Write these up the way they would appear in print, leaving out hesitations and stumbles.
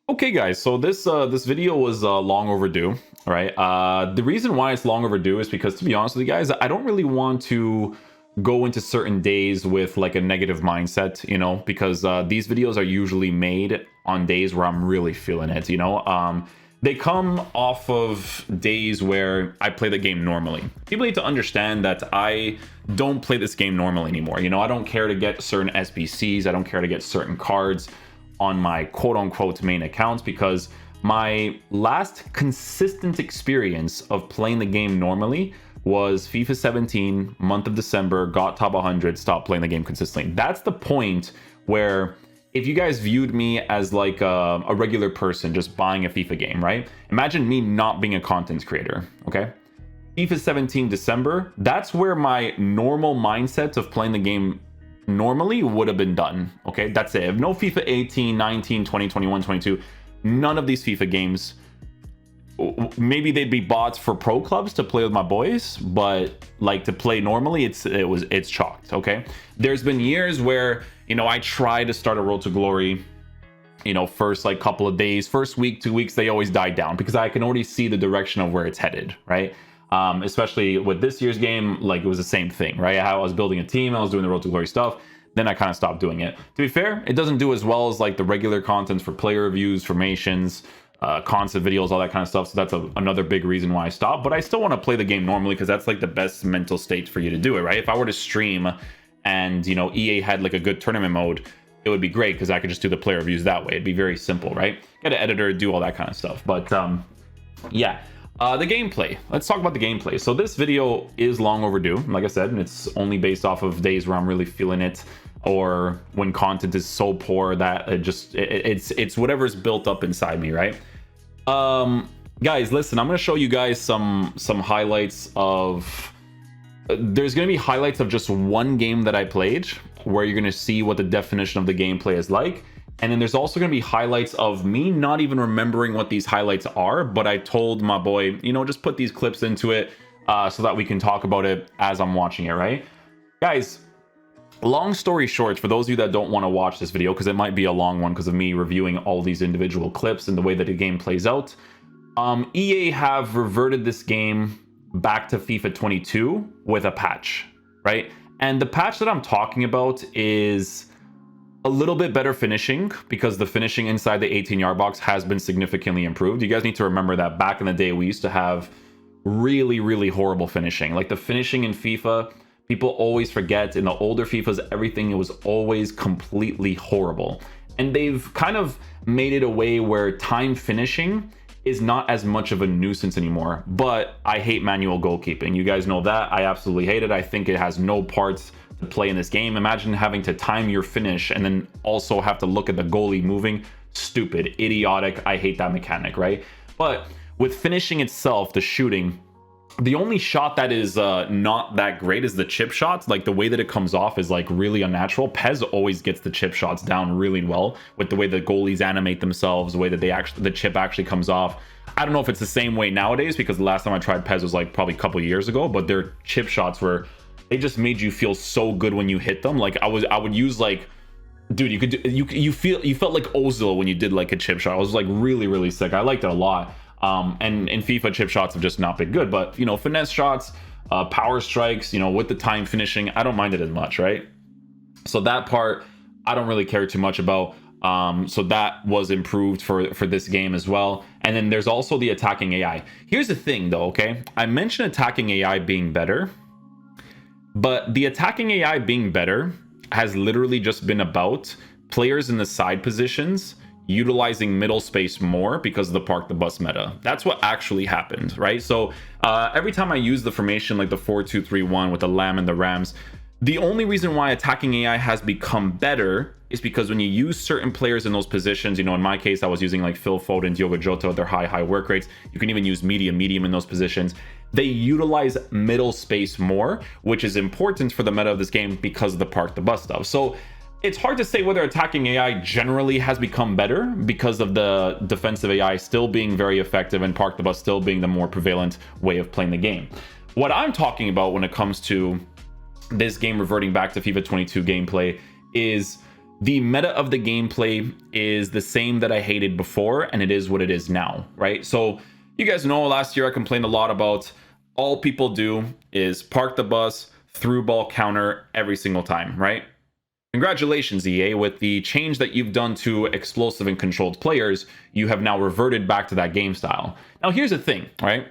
Okay, guys, so this video was long overdue, right? The reason why it's long overdue is because, to be honest with you guys, I don't really want to go into certain days with like a negative mindset, because these videos are usually made on days where I'm really feeling it, They come off of days where I play the game normally. People need to understand that I don't play this game normally anymore. I don't care to get certain SBCs. I don't care to get certain cards on my quote-unquote main accounts, because my last consistent experience of playing the game normally was FIFA 17, month of December, got top 100, stopped playing the game consistently. That's the point where, if you guys viewed me as like a regular person just buying a FIFA game, right? Imagine me not being a content creator, okay? FIFA 17 December, that's where my normal mindset of playing the game normally would have been done, okay? That's it. If no FIFA 18, 19, 20, 21, 22, none of these FIFA games, maybe they'd be bots for pro clubs to play with my boys, but like to play normally, it's chalked, okay? There's been years where, I try to start a Road to Glory, first like couple of days, first week, 2 weeks, they always die down because I can already see the direction of where it's headed, right? Especially with this year's game, like it was the same thing, right? How I was building a team, I was doing the Road to Glory stuff, then I kind of stopped doing it. To be fair, it doesn't do as well as like the regular content for player reviews, formations, concept videos, all that kind of stuff. So that's another big reason why I stopped. But I still want to play the game normally because that's like the best mental state for you to do it, right? If I were to stream and EA had like a good tournament mode, it would be great because I could just do the player reviews that way. It'd be very simple, right? Get an editor, do all that kind of stuff. But yeah. The gameplay. Let's talk about the gameplay. So this video is long overdue. Like I said, and it's only based off of days where I'm really feeling it, or when content is so poor that it's whatever's built up inside me, right? Guys, listen, I'm gonna show you guys some highlights of. There's gonna be highlights of just one game that I played, where you're gonna see what the definition of the gameplay is like. And then there's also going to be highlights of me not even remembering what these highlights are, but I told my boy, just put these clips into it so that we can talk about it as I'm watching it, right? Guys, long story short, for those of you that don't want to watch this video, because it might be a long one because of me reviewing all these individual clips and the way that the game plays out, EA have reverted this game back to FIFA 22 with a patch, right? And the patch that I'm talking about is a little bit better finishing, because the finishing inside the 18-yard box has been significantly improved. You guys need to remember that back in the day, we used to have really, really horrible finishing. Like the finishing in FIFA, people always forget, in the older FIFAs, everything, it was always completely horrible. And they've kind of made it a way where time finishing is not as much of a nuisance anymore. But I hate manual goalkeeping. You guys know that. I absolutely hate it. I think it has no parts to play in this game. Imagine having to time your finish and then also have to look at the goalie moving. Stupid, idiotic. I hate that mechanic, right? But with finishing itself, the shooting, the only shot that is not that great is the chip shots. Like the way that it comes off is like really unnatural. Pez always gets the chip shots down really well with the way the goalies animate themselves, the way that the chip actually comes off. I don't know if it's the same way nowadays, because the last time I tried Pez was like probably a couple years ago, but their chip shots they just made you feel so good when you hit them. Like I would use like, dude, you felt like Ozil when you did like a chip shot. I was like really, really sick. I liked it a lot. And in FIFA, chip shots have just not been good, but finesse shots, power strikes, with the time finishing, I don't mind it as much, right? So that part I don't really care too much about. So that was improved for this game as well. And then there's also the attacking AI. Here's the thing though, okay? I mentioned attacking AI being better, but the attacking AI being better has literally just been about players in the side positions utilizing middle space more because of the park the bus meta. That's what actually happened, right? So every time I use the formation like the 4-2-3-1 with the Lamb and the Rams, the only reason why attacking AI has become better is because when you use certain players in those positions, in my case, I was using like Phil Foden, Diogo Jota, their high work rates. You can even use medium in those positions. They utilize middle space more, which is important for the meta of this game because of the park the bus stuff. So it's hard to say whether attacking AI generally has become better because of the defensive AI still being very effective and park the bus still being the more prevalent way of playing the game. What I'm talking about when it comes to this game reverting back to FIFA 22 gameplay is the meta of the gameplay is the same that I hated before, and it is what it is now, right? So you guys know last year I complained a lot about all people do is park the bus, through ball counter every single time, right? Congratulations, EA, with the change that you've done to explosive and controlled players, you have now reverted back to that game style. Now, here's the thing, right?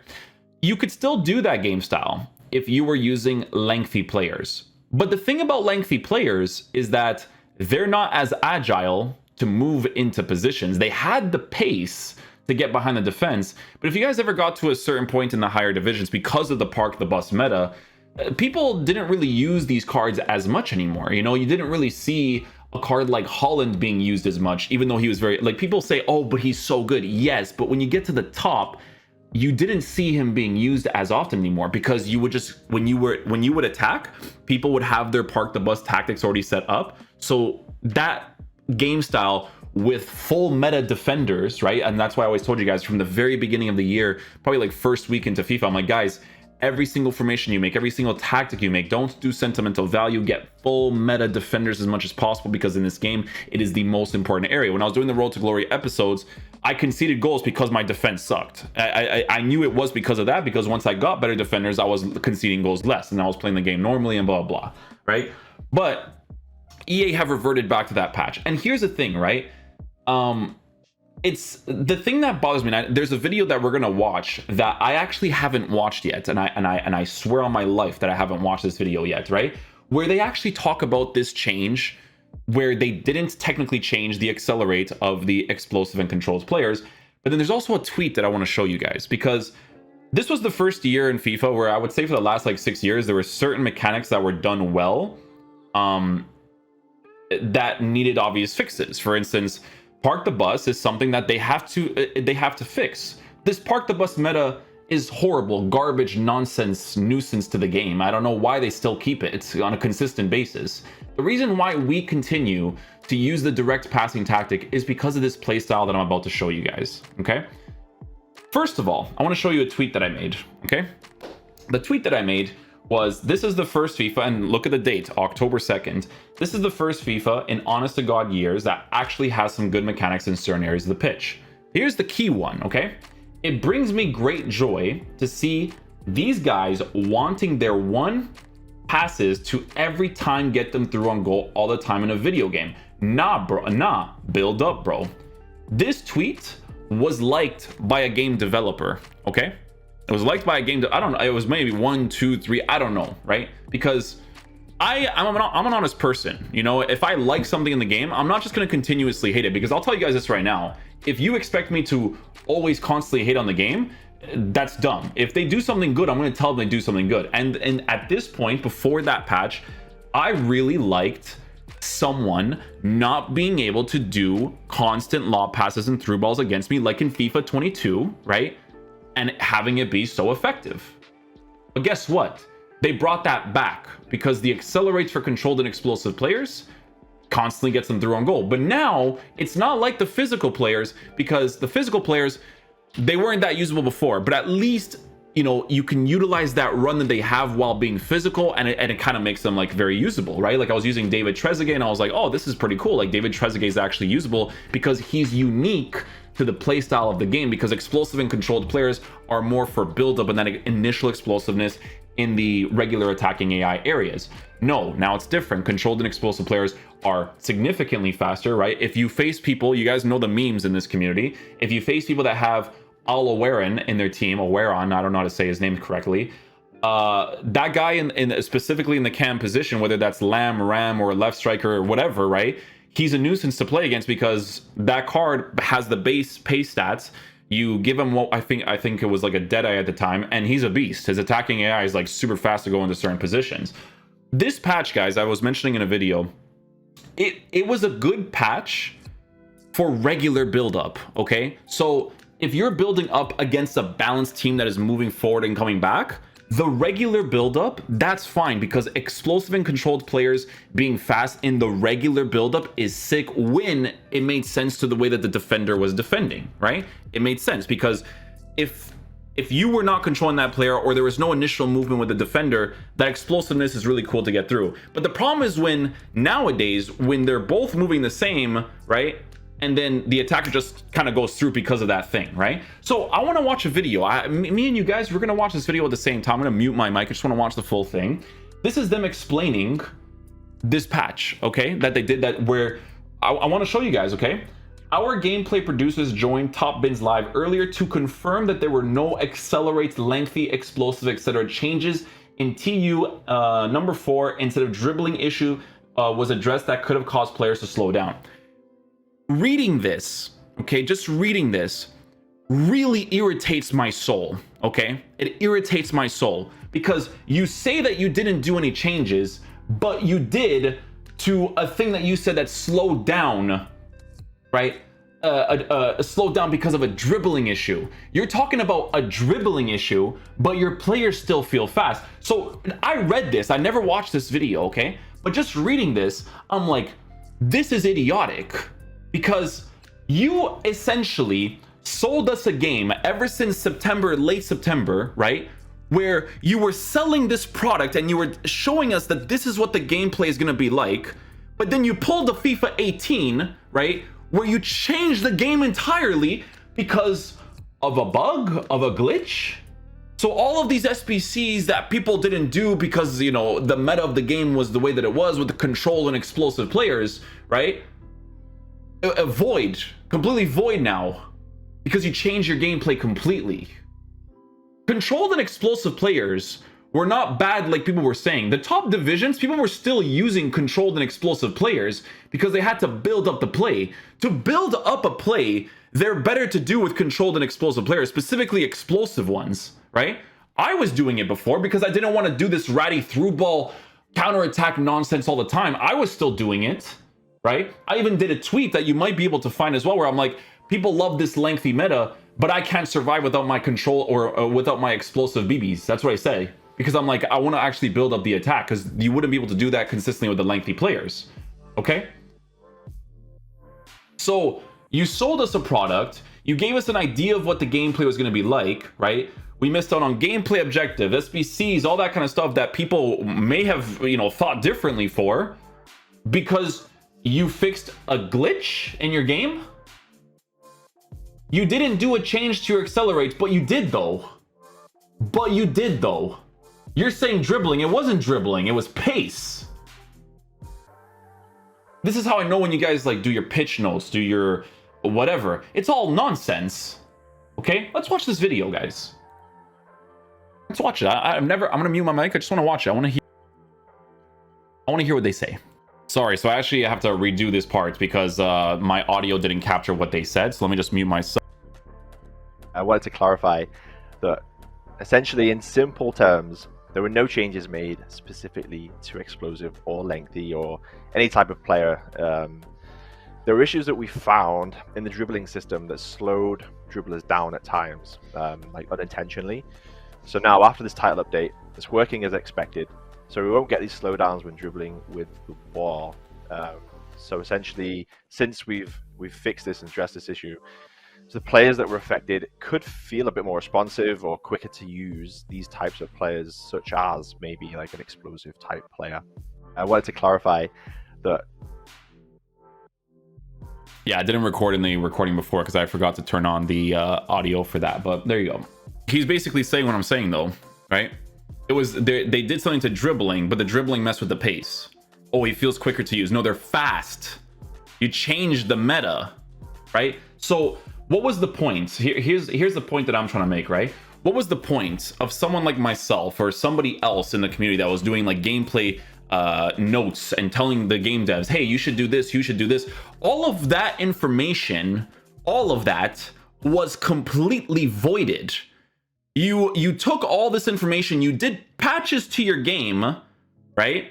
You could still do that game style if you were using lengthy players. But the thing about lengthy players is that they're not as agile to move into positions. They had the pace to get behind the defense, but if you guys ever got to a certain point in the higher divisions because of the park the bus meta, people didn't really use these cards as much anymore. You know, you didn't really see a card like Holland being used as much, even though he was very, like, people say, oh, but he's so good. Yes, but when you get to the top, you didn't see him being used as often anymore, because you would just, when you would attack, people would have their park the bus tactics already set up. So that game style with full meta defenders, right? And that's why I always told you guys from the very beginning of the year, probably like first week into FIFA, I'm like, guys, every single formation you make, every single tactic you make, don't do sentimental value, get full meta defenders as much as possible, because in this game, it is the most important area. When I was doing the Road to Glory episodes, I conceded goals because my defense sucked. I knew it was because of that, because once I got better defenders, I was conceding goals less, and I was playing the game normally and blah, blah, right? But EA have reverted back to that patch. And here's the thing, right? It's the thing that bothers me. There's a video that we're gonna watch that I actually haven't watched yet, and I swear on my life that I haven't watched this video yet, right? Where they actually talk about this change, where they didn't technically change the accelerate of the explosive and controlled players. But then there's also a tweet that I want to show you guys, because this was the first year in FIFA where I would say for the last like 6 years there were certain mechanics that were done well, that needed obvious fixes. For instance, park the bus is something that they have to fix. This park the bus meta is horrible, garbage, nonsense, nuisance to the game. I don't know why they still keep it. It's on a consistent basis. The reason why we continue to use the direct passing tactic is because of this playstyle that I'm about to show you guys, okay? First of all, I want to show you a tweet that I made, okay? The tweet that I made was, this is the first FIFA, and look at the date, October 2nd. This is the first FIFA in honest to God years that actually has some good mechanics in certain areas of the pitch. Here's the key one, okay? It brings me great joy to see these guys wanting their one passes to every time get them through on goal all the time in a video game. Nah, bro, nah, build up, bro. This tweet was liked by a game developer, okay? It was liked by a game, I don't know, it was maybe 1, 2, 3, I don't know, right? Because I'm an honest person, you know? If I like something in the game, I'm not just gonna continuously hate it, because I'll tell you guys this right now. If you expect me to always constantly hate on the game, that's dumb. If they do something good, I'm gonna tell them they do something good. And at this point, before that patch, I really liked someone not being able to do constant lob passes and through balls against me, like in FIFA 22, right? And having it be so effective. But guess what? They brought that back, because the accelerates for controlled and explosive players constantly gets them through on goal. But now it's not like the physical players, because the physical players, they weren't that usable before, but at least, you know, you can utilize that run that they have while being physical, and it kind of makes them like very usable, right? Like I was using David Trezeguet and I was like, oh, this is pretty cool. Like David Trezeguet is actually usable because he's unique to the play style of the game, because explosive and controlled players are more for build-up and that initial explosiveness in the regular attacking AI areas. No, now it's different. Controlled and explosive players are significantly faster, right? If you face people, you guys know the memes in this community, if you face people that have Al-Awaran in their team, Awaran, I don't know how to say his name correctly, that guy in specifically in the cam position, whether that's Ram or left striker or whatever, right? He's a nuisance to play against, because that card has the base pace stats. You give him what I think it was like a Deadeye at the time, and he's a beast. His attacking AI is like super fast to go into certain positions. This patch, guys, I was mentioning in a video, it was a good patch for regular build-up, okay? So if you're building up against a balanced team that is moving forward and coming back, the regular build-up, that's fine, because explosive and controlled players being fast in the regular build-up is sick when it made sense to the way that the defender was defending, right? It made sense, because if if you were not controlling that player or there was no initial movement with the defender, that explosiveness is really cool to get through. But the problem is when nowadays, when they're both moving the same, right? And then the attacker just kind of goes through because of that thing, right? So I want to watch a video. Me and you guys, we're going to watch this video at the same time. I'm going to mute my mic. I just want to watch the full thing. This is them explaining this patch, okay? That they did that where I want to show you guys, okay? Our gameplay producers joined Top Bins Live earlier to confirm that there were no accelerate, lengthy, explosive, etc. changes in TU number 4 instead of dribbling issue was addressed that could have caused players to slow down. Reading this, okay, just reading this really irritates my soul, okay? It irritates my soul because you say that you didn't do any changes, but you did to a thing that you said that slowed down, right? Slowed down because of a dribbling issue. You're talking about a dribbling issue, but your players still feel fast. So I read this, I never watched this video, okay? But just reading this, I'm like, this is idiotic. Because you essentially sold us a game ever since September, late September, right? Where you were selling this product and you were showing us that this is what the gameplay is going to be like. But then you pulled the FIFA 18, right? Where you changed the game entirely because of a bug, of a glitch. So all of these SBCs that people didn't do because, you know, the meta of the game was the way that it was with the control and explosive players, right? Void, completely void now because you changed your gameplay completely. Controlled and explosive players were not bad like people were saying. The top divisions, people were still using controlled and explosive players because they had to build up the play. To build up a play, they're better to do with controlled and explosive players, specifically explosive ones, right? I was doing it before because I didn't want to do this ratty through ball counterattack nonsense all the time. I was still doing it. Right? I even did a tweet that you might be able to find as well where I'm like, people love this lengthy meta, but I can't survive without my control or without my explosive BBs. That's what I say. Because I'm like, I want to actually build up the attack because you wouldn't be able to do that consistently with the lengthy players. Okay? So you sold us a product. You gave us an idea of what the gameplay was going to be like, right? We missed out on gameplay objective, SBCs, all that kind of stuff that people may have, you know, thought differently for because you fixed a glitch in your game. You didn't do a change to your accelerate, but you did though. You're saying dribbling. It wasn't dribbling. It was pace. This is how I know when you guys like do your pitch notes, do your whatever. It's all nonsense. Okay, let's watch this video, guys. Let's watch it. I'm gonna mute my mic. I just want to watch it. I want to hear what they say. Sorry, so I actually have to redo this part because my audio didn't capture what they said. So let me just mute myself. I wanted to clarify that essentially in simple terms, there were no changes made specifically to explosive or lengthy or any type of player. There were issues that we found in the dribbling system that slowed dribblers down at times, like unintentionally. So now after this title update, it's working as expected. So we won't get these slowdowns when dribbling with the ball. So essentially, since we've fixed this and addressed this issue, so the players that were affected could feel a bit more responsive or quicker to use these types of players, such as maybe like an explosive type player. I wanted to clarify that. Yeah, I didn't record in the recording before because I forgot to turn on the audio for that. But there you go. He's basically saying what I'm saying though, right? It was they did something to dribbling, but the dribbling messed with the pace. Oh, he feels quicker to use. No, they're fast. You changed the meta, right? So what was the point? Here's the point that I'm trying to make, right? What was the point of someone like myself or somebody else in the community that was doing like gameplay notes and telling the game devs, hey, you should do this, you should do this. All of that information, all of that was completely voided. You took all this information, you did patches to your game, right?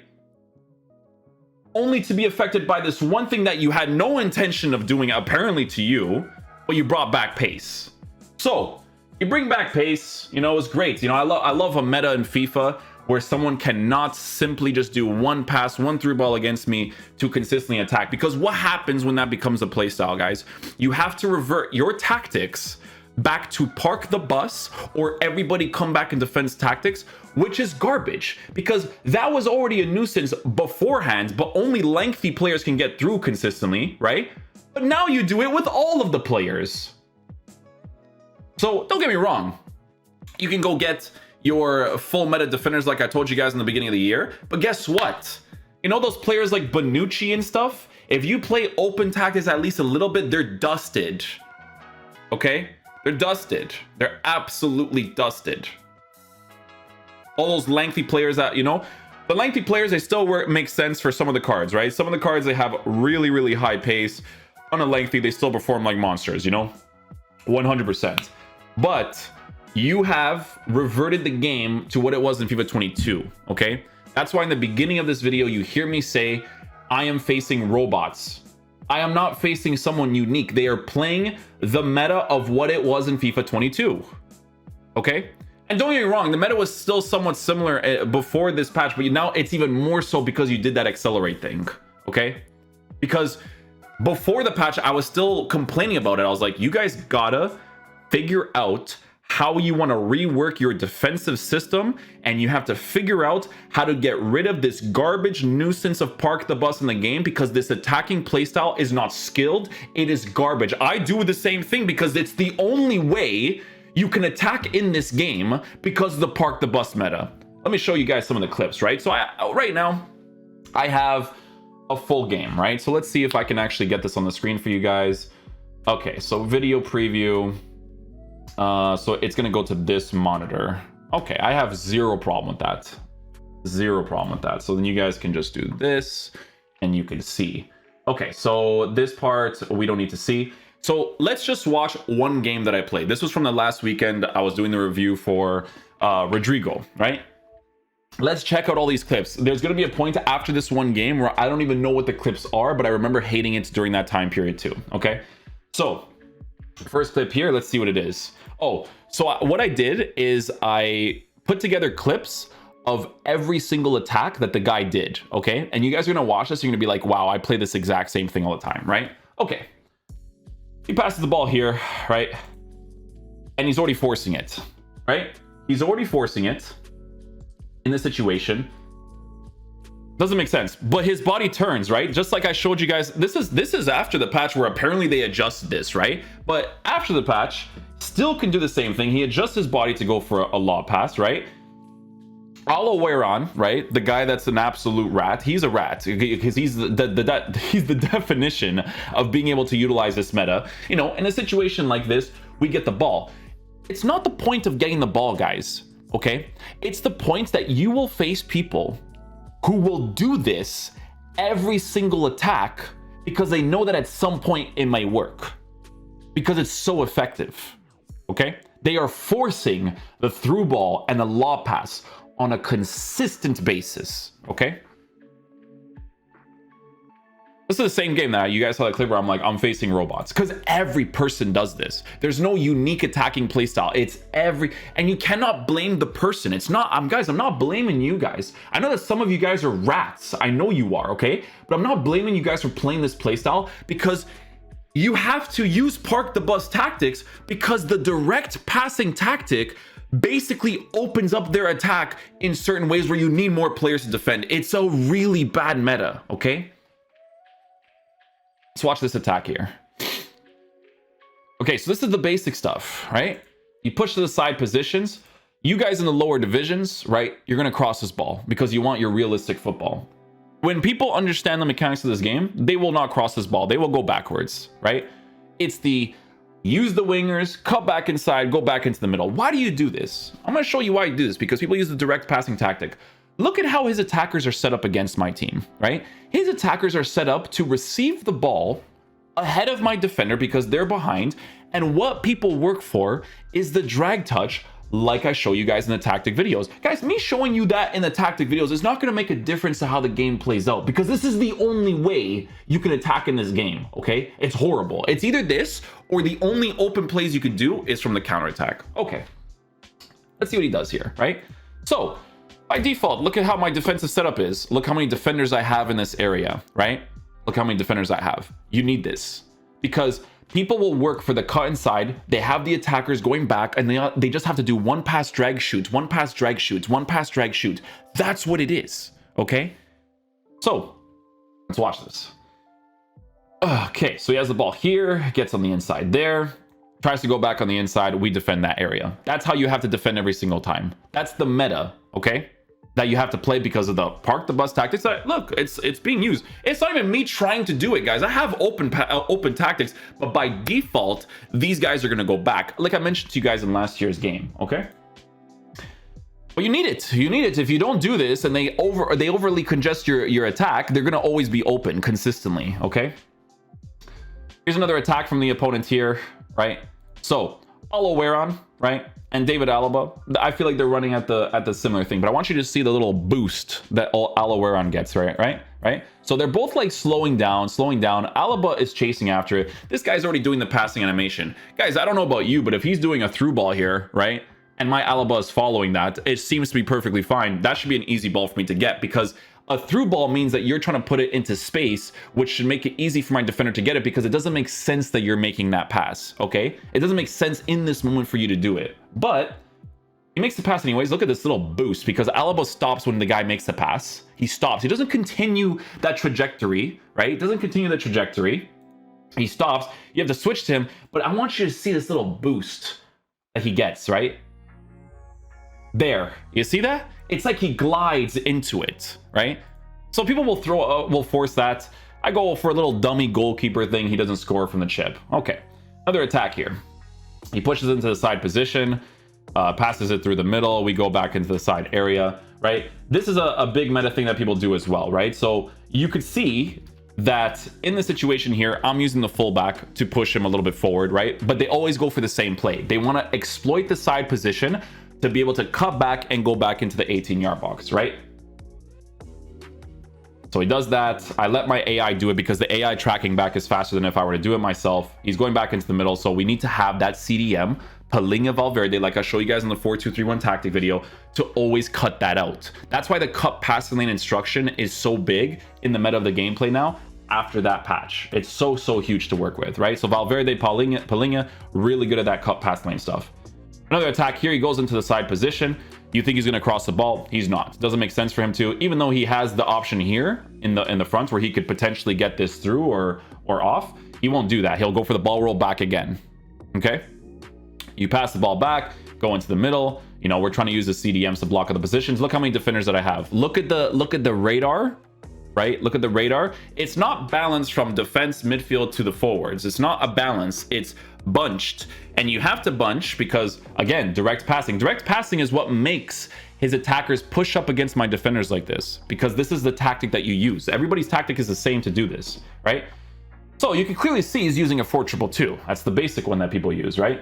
Only to be affected by this one thing that you had no intention of doing apparently to you, but you brought back pace. So you bring back pace, you know, it's great. You know, I love a meta in FIFA where someone cannot simply just do one pass, one through ball against me to consistently attack. Because what happens when that becomes a play style, guys? You have to revert your tactics back to park the bus or everybody come back in defense tactics, which is garbage because that was already a nuisance beforehand, but only lengthy players can get through consistently, right? But now you do it with all of the players. So don't get me wrong, you can go get your full meta defenders like I told you guys in the beginning of the year, but guess what? You know those players like Bonucci and stuff? If you play open tactics at least a little bit, they're dusted. Okay? They're dusted. They're absolutely dusted. All those lengthy players that, you know, the lengthy players, they still make sense for some of the cards, right? Some of the cards, they have really, really high pace. On a lengthy, they still perform like monsters, you know? 100%. But you have reverted the game to what it was in FIFA 22, okay? That's why in the beginning of this video, you hear me say, I am facing robots. I am not facing someone unique. They are playing the meta of what it was in FIFA 22, okay? And don't get me wrong, the meta was still somewhat similar before this patch, but now it's even more so because you did that accelerate thing, okay? Because before the patch, I was still complaining about it. I was like, you guys gotta figure out how you want to rework your defensive system, and you have to figure out how to get rid of this garbage nuisance of park the bus in the game, because this attacking playstyle is not skilled. It is garbage. I do the same thing because it's the only way you can attack in this game because of the park the bus meta. Let me show you guys some of the clips, right? So right now I have a full game, right? So let's see if I can actually get this on the screen for you guys. Okay, so video preview. So it's gonna go to this monitor. Okay, I have zero problem with that. Zero problem with that. So then you guys can just do this and you can see. Okay, so this part we don't need to see. So let's just watch one game that I played. This was from the last weekend. I was doing the review for Rodrigo, right? Let's check out all these clips. There's gonna be a point after this one game where I don't even know what the clips are, but I remember hating it during that time period too, okay? So first clip here, let's see what it is. Oh, so what I did is I put together clips of every single attack that the guy did, okay? And you guys are gonna watch this, you're gonna be like, wow, I play this exact same thing all the time, right? Okay. He passes the ball here, right? And he's already forcing it, right? He's already forcing it in this situation. Doesn't make sense, but his body turns, right? Just like I showed you guys, this is after the patch where apparently they adjusted this, right? But after the patch, still can do the same thing. He adjusts his body to go for a lob pass, right? Aloweron, right? The guy that's an absolute rat. He's a rat because he's the definition of being able to utilize this meta. You know, in a situation like this, we get the ball. It's not the point of getting the ball, guys, okay? It's the point that you will face people who will do this every single attack because they know that at some point it might work because it's so effective, okay? They are forcing the through ball and the lob pass on a consistent basis, okay? This is the same game that you guys saw the clip where I'm like, I'm facing robots, because every person does this. There's no unique attacking playstyle. It's and you cannot blame the person. It's not, guys, I'm not blaming you guys. I know that some of you guys are rats. I know you are, okay? But I'm not blaming you guys for playing this playstyle because you have to use park the bus tactics because the direct passing tactic basically opens up their attack in certain ways where you need more players to defend. It's a really bad meta, okay? Let's watch this attack here. Okay, so this is the basic stuff, right? You push to the side positions. You guys in the lower divisions, right? You're going to cross this ball because you want your realistic football. When people understand the mechanics of this game, they will not cross this ball. They will go backwards, right? It's the use the wingers, cut back inside, go back into the middle. Why do you do this? I'm going to show you why you do this, because people use the direct passing tactic. Look at how his attackers are set up against my team, right? His attackers are set up to receive the ball ahead of my defender because they're behind. And what people work for is the drag touch, like I show you guys in the tactic videos. Guys, me showing you that in the tactic videos is not going to make a difference to how the game plays out, because this is the only way you can attack in this game, okay? It's horrible. It's either this or the only open plays you can do is from the counterattack. Okay, let's see what he does here, right? So by default, look at how my defensive setup is. Look how many defenders I have in this area, right? Look how many defenders I have. You need this because People will work for the cut inside. They have the attackers going back, and they just have to do one pass drag shoots, one pass drag shoots, one pass drag shoot. That's what it is, okay? So let's watch this. Okay, so he has the ball here, gets on the inside there, tries to go back on the inside. We defend that area. That's how you have to defend every single time. That's the meta, okay? That you have to play because of the park the bus tactics. Look, it's being used. It's not even me trying to do it, guys. I have open tactics, but by default, these guys are gonna go back, like I mentioned to you guys in last year's game, okay? But you need it. You need it. If you don't do this and they overly congest your attack, they're gonna always be open consistently, okay? Here's another attack from the opponent here, right? So Alaweron, right? And David Alaba, I feel like they're running at the similar thing, but I want you to see the little boost that Alaweron gets, right? So they're both like slowing down. Alaba is chasing after it. This guy's already doing the passing animation. Guys, I don't know about you, but if he's doing a through ball here, right? And my Alaba is following that, it seems to be perfectly fine. That should be an easy ball for me to get, because a through ball means that you're trying to put it into space, which should make it easy for my defender to get it, because it doesn't make sense that you're making that pass, okay? It doesn't make sense in this moment for you to do it. But he makes the pass anyways. Look at this little boost, because Alaba stops when the guy makes the pass. He stops. He doesn't continue that trajectory, right? He doesn't continue the trajectory. He stops. You have to switch to him, but I want you to see this little boost that he gets, right? There. You see that? It's like he glides into it, right? So people will force that. I go for a little dummy goalkeeper thing. He doesn't score from the chip. Okay, another attack here. He pushes into the side position, passes it through the middle. We go back into the side area, right? This is a big meta thing that people do as well, right? So you could see that in the situation here, I'm using the fullback to push him a little bit forward, right? But they always go for the same play. They want to exploit the side position to be able to cut back and go back into the 18-yard box, right? So he does that. I let my AI do it because the AI tracking back is faster than if I were to do it myself. He's going back into the middle, so we need to have that CDM, Palinha Valverde, like I show you guys in the 4-2-3-1 tactic video, to always cut that out. That's why the cut passing lane instruction is so big in the meta of the gameplay now. After that patch, it's so huge to work with, right? So Valverde, Palinha, really good at that cut pass lane stuff. Another attack here, he goes into the side position. You think he's going to cross the ball? He's not. Doesn't make sense for him to, even though he has the option here in the front where he could potentially get this through or off. He won't do that. He'll go for the ball roll back again. Okay, you pass the ball back, go into the middle. You know, we're trying to use the CDMs to block other positions. Look how many defenders that I have. Look at the radar, right? Look at the radar. It's not balanced from defense, midfield to the forwards. It's not a balance. It's bunched, and you have to bunch because, again, direct passing is what makes his attackers push up against my defenders like this, because this is the tactic that you use. Everybody's tactic is the same to do this, right? So you can clearly see he's using a 4-2-2. That's the basic one that people use, right?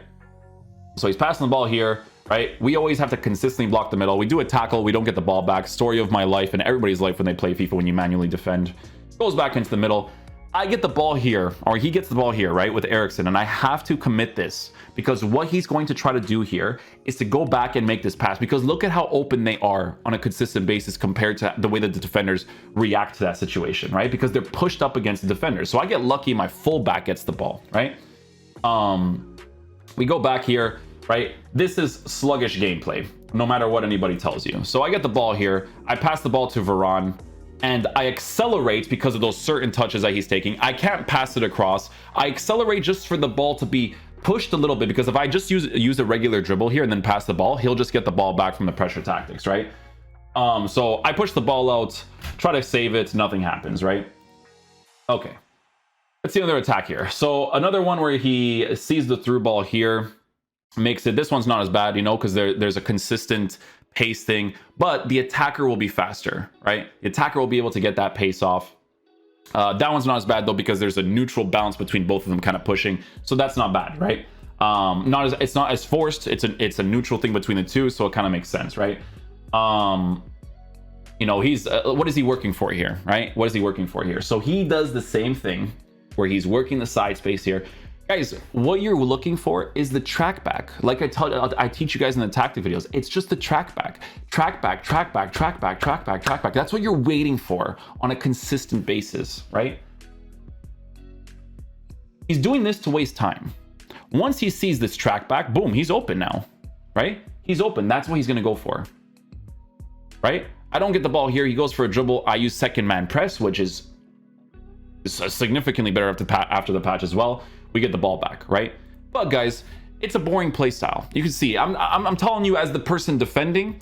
So he's passing the ball here, right? We always have to consistently block the middle. We do a tackle, we don't get the ball back. Story of my life and everybody's life when they play FIFA, when you manually defend. Goes back into the middle. I get the ball here, or he gets the ball here, right, with Ericsson, and I have to commit this, because what he's going to try to do here is to go back and make this pass, because look at how open they are on a consistent basis compared to the way that the defenders react to that situation, right? Because they're pushed up against the defenders. So I get lucky, my fullback gets the ball, right? We go back here, right? This is sluggish gameplay, no matter what anybody tells you. So I get the ball here, I pass the ball to Varane, and I accelerate because of those certain touches that he's taking. I can't pass it across. I accelerate just for the ball to be pushed a little bit, because if I just use a regular dribble here and then pass the ball, he'll just get the ball back from the pressure tactics, right? So I push the ball out, try to save it, nothing happens, right? Okay, let's see another attack here. So another one where he sees the through ball here, makes it. This one's not as bad, you know, because there's a consistent pace thing, but the attacker will be faster, right? The attacker will be able to get that pace off. That one's not as bad though, because there's a neutral balance between both of them kind of pushing, so that's not bad, right? It's not as forced. It's a neutral thing between the two, so it kind of makes sense, right? You know, he's what is he working for here, right? What is he working for here? So he does the same thing where he's working the side space here. Guys, what you're looking for is the track back. Like I teach you guys in the tactic videos, it's just the track back. Track back, track back, track back, track back, track back. That's what you're waiting for on a consistent basis, right? He's doing this to waste time. Once he sees this track back, boom, he's open now, right? He's open. That's what he's going to go for, right? I don't get the ball here. He goes for a dribble. I use second man press, which is significantly better after the patch as well. We get the ball back, right? But guys, it's a boring play style. You can see, I'm telling you as the person defending,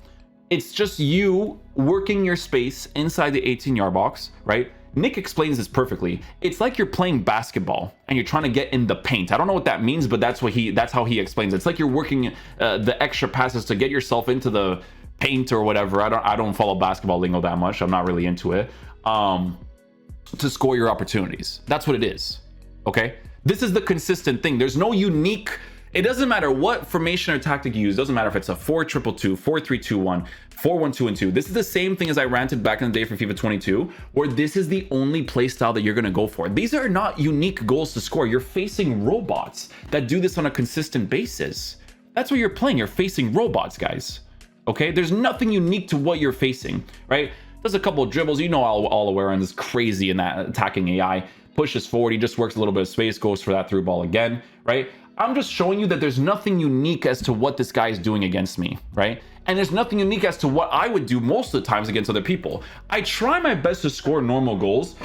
it's just you working your space inside the 18-yard box, right? Nick explains this perfectly. It's like you're playing basketball and you're trying to get in the paint. I don't know what that means, but that's how he explains it. It's like you're working the extra passes to get yourself into the paint or whatever. I don't follow basketball lingo that much. I'm not really into it. To score your opportunities. That's what it is. Okay? This is the consistent thing. There's no unique. It doesn't matter what formation or tactic you use. It doesn't matter if it's a 4-2-2-2, 4-3-2-1, 4-1-2-2. This is the same thing as I ranted back in the day for FIFA 22, where this is the only play style that you're going to go for. These are not unique goals to score. You're facing robots that do this on a consistent basis. That's what you're playing. You're facing robots, guys. Okay? There's nothing unique to what you're facing, right? Does a couple of dribbles. You know, all aware on this crazy in that attacking AI. Pushes forward. He just works a little bit of space, goes for that through ball again, right? I'm just showing you that there's nothing unique as to what this guy is doing against me, right? And there's nothing unique as to what I would do most of the times against other people. I try my best to score normal goals.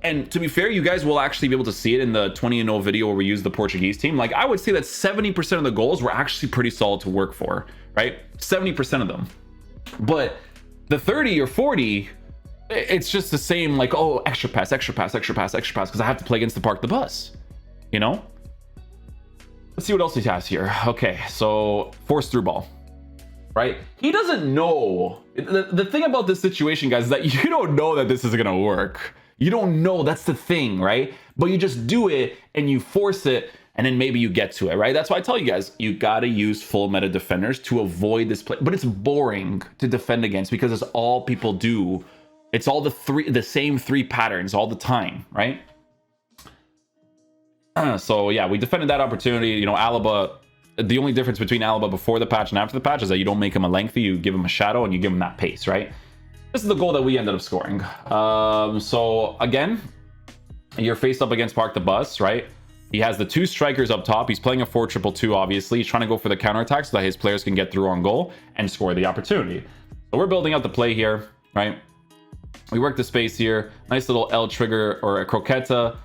And to be fair, you guys will actually be able to see it in the 20-0 video where we use the Portuguese team. Like, I would say that 70% of the goals were actually pretty solid to work for, right? 70% of them. But the 30 or 40, it's just the same, like, oh, extra pass, extra pass, extra pass, extra pass, because I have to play against the park the bus, you know? Let's see what else he has here. Okay, so force through ball, right? He doesn't know. The thing about this situation, guys, is that you don't know that this is going to work. You don't know. That's the thing, right? But you just do it and you force it, and then maybe you get to it, right? That's why I tell you guys, you got to use full meta defenders to avoid this play. But it's boring to defend against because it's all people do. It's all the same three patterns all the time, right? So yeah, we defended that opportunity. You know, Alaba, the only difference between Alaba before the patch and after the patch is that you don't make him a lengthy, you give him a shadow and you give him that pace, right? This is the goal that we ended up scoring. So again, you're faced up against Park the Bus, right? He has the two strikers up top. He's playing a 4-2-2, obviously. He's trying to go for the counterattack so that his players can get through on goal and score the opportunity. So we're building out the play here, right? We work the space here. Nice little L trigger or a croqueta.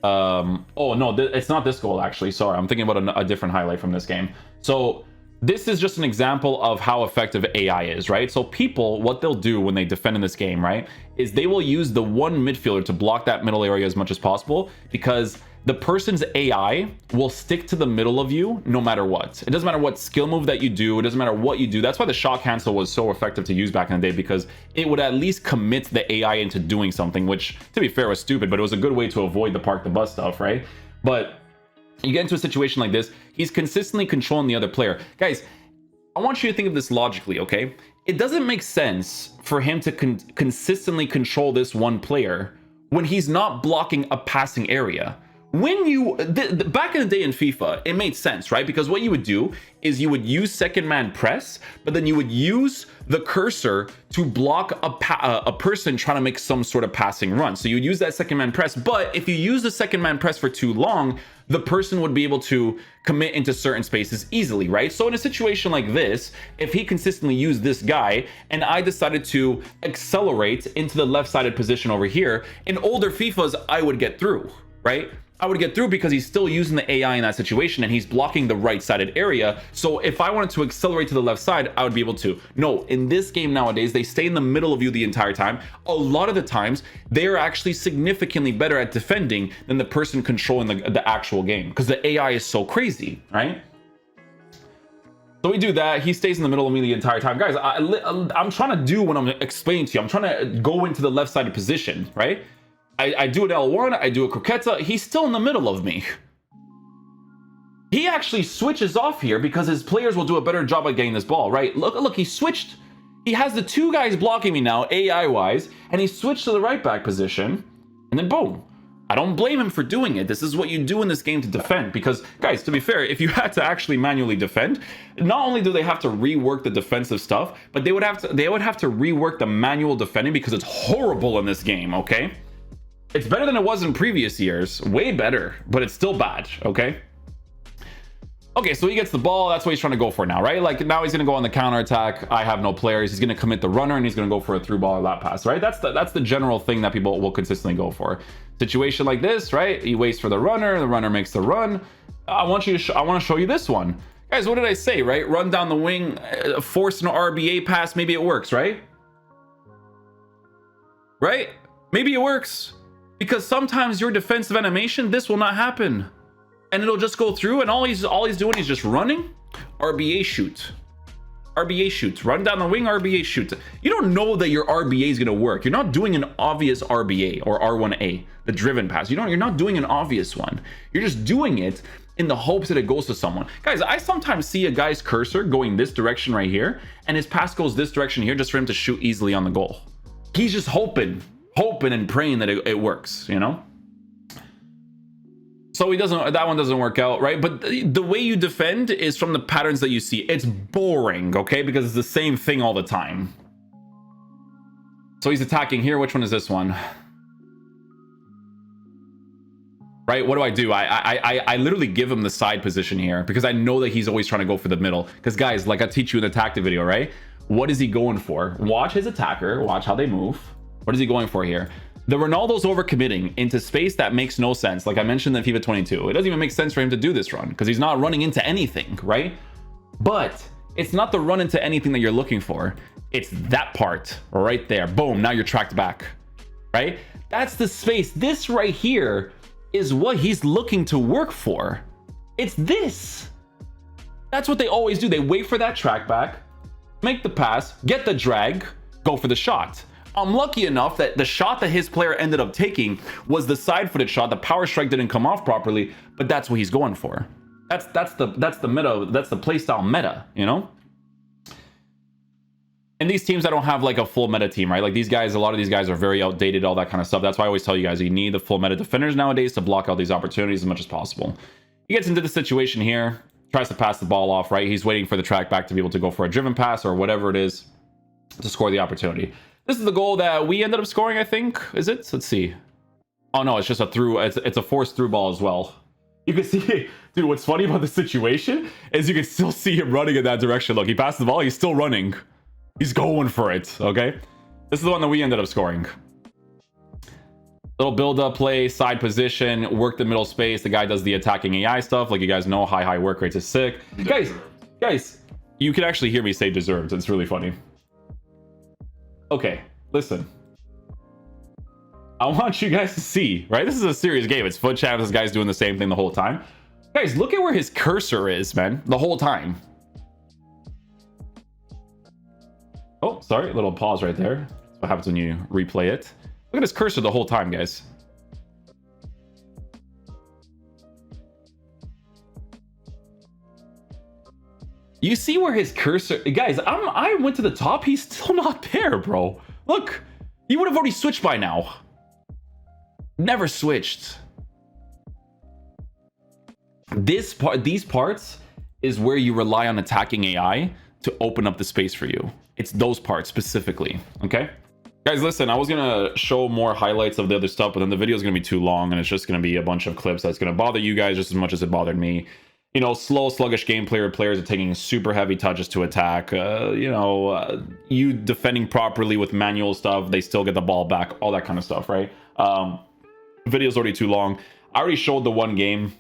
Oh no, it's not this goal actually. Sorry, I'm thinking about a different highlight from this game. So this is just an example of how effective AI is, right? So people, what they'll do when they defend in this game, right, is they will use the one midfielder to block that middle area as much as possible, because the person's AI will stick to the middle of you no matter what. It doesn't matter what skill move that you do. It doesn't matter what you do. That's why the shock cancel was so effective to use back in the day, because it would at least commit the AI into doing something, which, to be fair, was stupid, but it was a good way to avoid the park the bus stuff, right? But you get into a situation like this, he's consistently controlling the other player. Guys, I want you to think of this logically, okay? It doesn't make sense for him to consistently control this one player when he's not blocking a passing area. When you back in the day in FIFA, it made sense, right? Because what you would do is you would use second man press, but then you would use the cursor to block a person trying to make some sort of passing run. So you would use that second man press, but if you use the second man press for too long, the person would be able to commit into certain spaces easily, right? So in a situation like this, if he consistently used this guy and I decided to accelerate into the left-sided position over here, in older FIFAs, I would get through, right? I would get through because he's still using the AI in that situation and he's blocking the right-sided area. So if I wanted to accelerate to the left side, I would be able to. No, in this game nowadays, they stay in the middle of you the entire time. A lot of the times, they are actually significantly better at defending than the person controlling the actual game, because the AI is so crazy, right? So we do that. He stays in the middle of me the entire time. Guys, I'm trying to do what I'm explaining to you. I'm trying to go into the left-sided position, right? I do an L1, I do a croqueta, he's still in the middle of me. He actually switches off here because his players will do a better job at getting this ball, right? Look, he switched. He has the two guys blocking me now, AI-wise, and he switched to the right back position, and then boom. I don't blame him for doing it. This is what you do in this game to defend, because, guys, to be fair, if you had to actually manually defend, not only do they have to rework the defensive stuff, but they would have to rework the manual defending because it's horrible in this game, okay? It's better than it was in previous years. Way better, but it's still bad, okay? Okay, so he gets the ball. That's what he's trying to go for now, right? Like, now he's going to go on the counter attack. I have no players. He's going to commit the runner, and he's going to go for a through ball or lap pass, right? That's the general thing that people will consistently go for. Situation like this, right? He waits for the runner makes the run. I want to show you this one. Guys, what did I say, right? Run down the wing, force an RBA pass. Maybe it works, right? Right? Maybe it works. Because sometimes your defensive animation, this will not happen. And it'll just go through, and all he's doing is just running, RBA shoot. RBA shoots. Run down the wing, RBA shoot. You don't know that your RBA is going to work. You're not doing an obvious RBA or R1A, the driven pass. You're not doing an obvious one. You're just doing it in the hopes that it goes to someone. Guys, I sometimes see a guy's cursor going this direction right here, and his pass goes this direction here just for him to shoot easily on the goal. He's just hoping and praying that it works, you know? So that one doesn't work out, right? But the way you defend is from the patterns that you see. It's boring, okay? Because it's the same thing all the time. So he's attacking here. Which one is this one? Right, what do? I literally give him the side position here because I know that he's always trying to go for the middle. Because guys, like I teach you in the tactic video, right? What is he going for? Watch his attacker, watch how they move. What is he going for here? The Ronaldo's overcommitting into space that makes no sense. Like I mentioned in FIFA 22, it doesn't even make sense for him to do this run because he's not running into anything, right? But it's not the run into anything that you're looking for. It's that part right there. Boom, now you're tracked back, right? That's the space. This right here is what he's looking to work for. It's this. That's what they always do. They wait for that track back, make the pass, get the drag, go for the shot. I'm lucky enough that the shot that his player ended up taking was the side-footed shot. The power strike didn't come off properly, but that's what he's going for. That's the meta. That's the playstyle meta, you know. And these teams that don't have like a full meta team, right? Like these guys, a lot of these guys are very outdated, all that kind of stuff. That's why I always tell you guys, you need the full meta defenders nowadays to block out these opportunities as much as possible. He gets into the situation here, tries to pass the ball off, right? He's waiting for the track back to be able to go for a driven pass or whatever it is to score the opportunity. This is the goal that we ended up scoring, I think. Is it? Let's see. Oh no, it's just a through. It's a forced through ball as well. You can see, dude, what's funny about the situation is you can still see him running in that direction. Look, he passed the ball, he's still running. He's going for it, okay? This is the one that we ended up scoring. Little build-up play, side position, work the middle space. The guy does the attacking AI stuff. Like you guys know, high work rates is sick. Guys, you can actually hear me say deserved. It's really funny. Okay, listen. I want you guys to see, right? This is a serious game. It's foot chat. This guy's doing the same thing the whole time. Guys, look at where his cursor is, man. The whole time. Oh, sorry. A little pause right there. That's what happens when you replay it. Look at his cursor the whole time, guys. You see where his cursor... Guys, I went to the top. He's still not there, bro. Look. He would have already switched by now. Never switched. These parts is where you rely on attacking AI to open up the space for you. It's those parts specifically, okay? Guys, listen, I was gonna show more highlights of the other stuff, but then the video is gonna be too long, and it's just gonna be a bunch of clips that's gonna bother you guys just as much as it bothered me. You know, slow, sluggish gameplay where players are taking super heavy touches to attack. You defending properly with manual stuff, they still get the ball back, all that kind of stuff, right? The video's already too long. I already showed the one game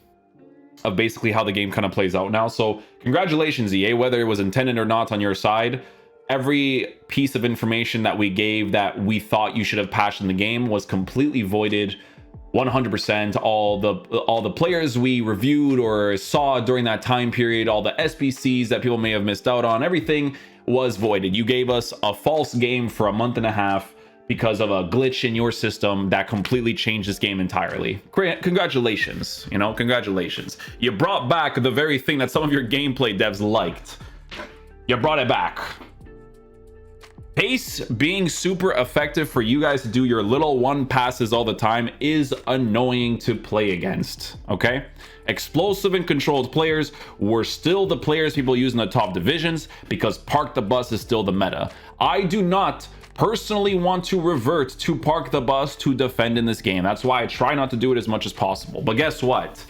of basically how the game kind of plays out now. So congratulations, EA, whether it was intended or not on your side. Every piece of information that we gave that we thought you should have patched in the game was completely voided. 100%. All the players we reviewed or saw during that time period, all the SBCs that people may have missed out on, everything was voided. You gave us a false game for a month and a half because of a glitch in your system that completely changed this game entirely. Congratulations, you know, congratulations. You brought back the very thing that some of your gameplay devs liked. You brought it back. Pace being super effective for you guys to do your little one passes all the time is annoying to play against, okay? Explosive and controlled players were still the players people use in the top divisions because park the bus is still the meta. I do not personally want to revert to park the bus to defend in this game. That's why I try not to do it as much as possible. But guess what?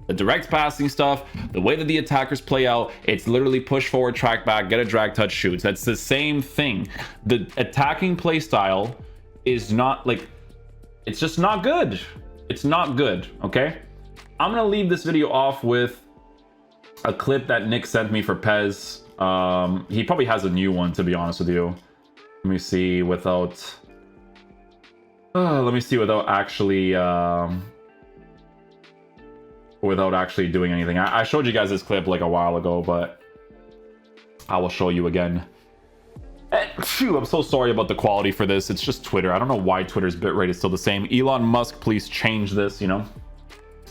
The direct passing stuff, the way that the attackers play out, it's literally push forward, track back, get a drag touch, shoots. That's the same thing. The attacking play style is not like, it's just not good. It's not good, okay? I'm gonna leave this video off with a clip that Nick sent me for Pez. He probably has a new one, to be honest with you. Let me see without actually doing anything. I showed you guys this clip like a while ago, but I will show you again. And, phew, I'm so sorry about the quality for this. It's just Twitter. I don't know why Twitter's bitrate is still the same. Elon Musk, please change this, you know?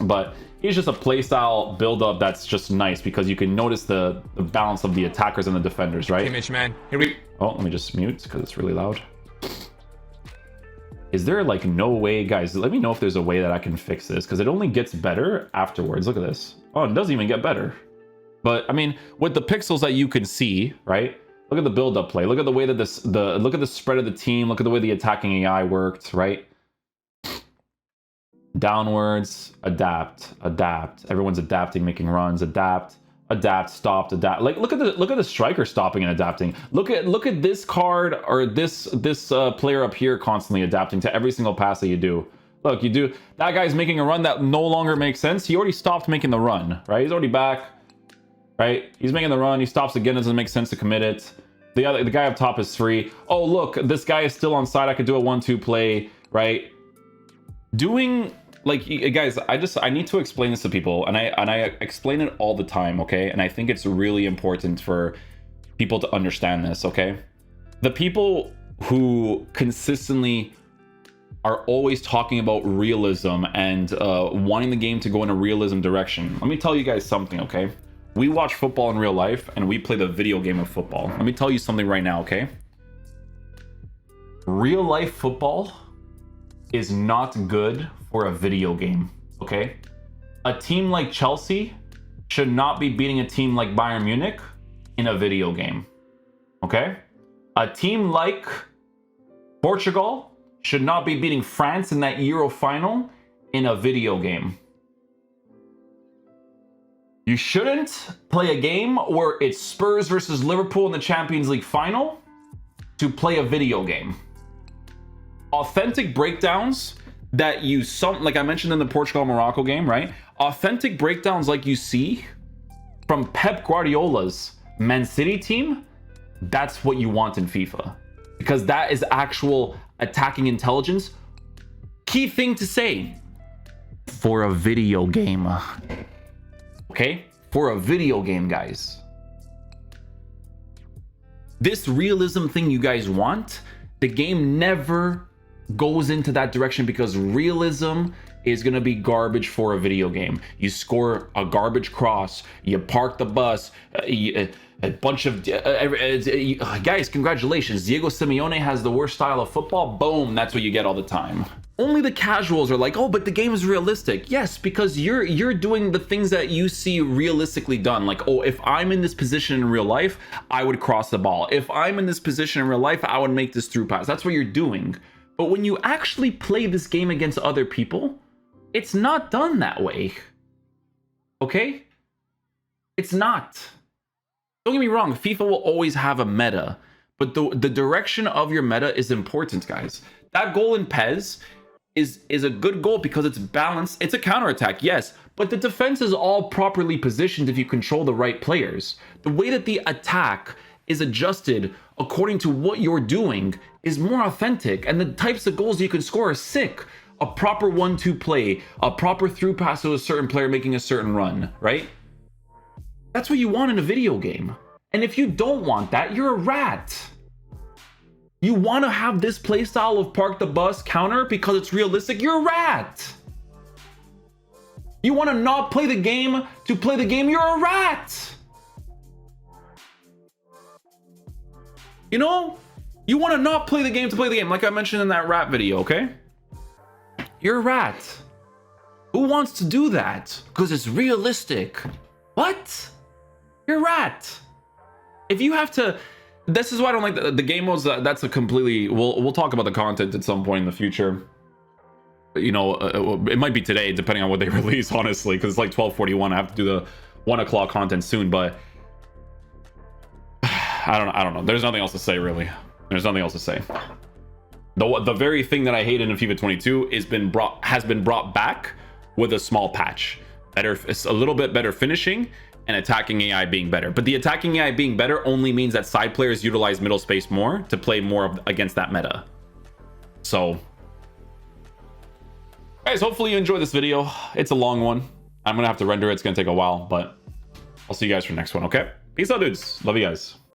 But he's just a playstyle build-up that's just nice because you can notice the balance of the attackers and the defenders, right? Image, man. Here we... Oh, let me just mute because it's really loud. Is there like no way, guys? Let me know if there's a way that I can fix this because it only gets better afterwards. Look at this. Oh, it doesn't even get better. But I mean, with the pixels that you can see, right? Look at the build-up play. Look at the way that look at the spread of the team. Look at the way the attacking AI worked, right? Downwards, adapt. Everyone's adapting, making runs, adapt, stopped, adapt. Like look at the striker stopping and adapting. Look at this card or this player up here constantly adapting to every single pass that you do. Look, that guy's making a run that no longer makes sense. He already stopped making the run, right? He's already back, right? He's making the run. He stops again. It doesn't make sense to commit it. The guy up top is free. Oh, look, this guy is still on side. I could do a 1-2 play, right? Doing like, guys, I need to explain this to people, and I explain it all the time, okay? And I think it's really important for people to understand this, okay? The people who consistently are always talking about realism and wanting the game to go in a realism direction. Let me tell you guys something, okay? We watch football in real life, and we play the video game of football. Let me tell you something right now, okay? Real life football is not good for a video game, okay? A team like Chelsea should not be beating a team like Bayern Munich in a video game, okay? A team like Portugal should not be beating France in that Euro final in a video game. You shouldn't play a game where it's Spurs versus Liverpool in the Champions League final to play a video game. Authentic breakdowns that like I mentioned in the Portugal-Morocco game, right? Authentic breakdowns like you see from Pep Guardiola's Man City team, that's what you want in FIFA. Because that is actual attacking intelligence. Key thing to say for a video game. Okay? For a video game, guys. This realism thing you guys want, the game never goes into that direction because realism is going to be garbage for a video game. You score a garbage cross, you park the bus, a bunch of guys, congratulations, Diego Simeone has the worst style of football. Boom, that's what you get all the time. Only the casuals are like, oh, but the game is realistic. Yes, because you're doing the things that you see realistically done. Like, oh, if I'm in this position in real life, I would cross the ball. If I'm in this position in real life, I would make this through pass. That's what you're doing. But when you actually play this game against other people, it's not done that way. Okay? It's not. Don't get me wrong, FIFA will always have a meta, but the direction of your meta is important, guys. That goal in PES is a good goal because it's balanced. It's a counterattack, yes, but the defense is all properly positioned if you control the right players. The way that the attack is adjusted according to what you're doing is more authentic, and the types of goals you can score are sick. A proper 1-2 play, a proper through pass to a certain player making a certain run, right? That's what you want in a video game. And if you don't want that, you're a rat. You want to have this playstyle of park the bus counter because it's realistic, you're a rat. You want to not play the game to play the game, you're a rat. You know? You want to not play the game to play the game, like I mentioned in that rap video, okay? You're a rat. Who wants to do that? Because it's realistic. What? You're a rat. If you have to This is why I don't like the game modes. That's a completely. We'll talk about the content at some point in the future. You know, it might be today, depending on what they release. Honestly, because it's like 12:41. I have to do the 1 o'clock content soon, but I don't know. There's nothing else to say, really. There's nothing else to say. The very thing that I hated in FIFA 22 has been brought back with a small patch. It's a little bit better finishing and attacking AI being better. But the attacking AI being better only means that side players utilize middle space more to play more against that meta. So, guys, hopefully you enjoyed this video. It's a long one. I'm gonna have to render it. It's gonna take a while, but I'll see you guys for the next one. Okay, peace out, dudes. Love you guys.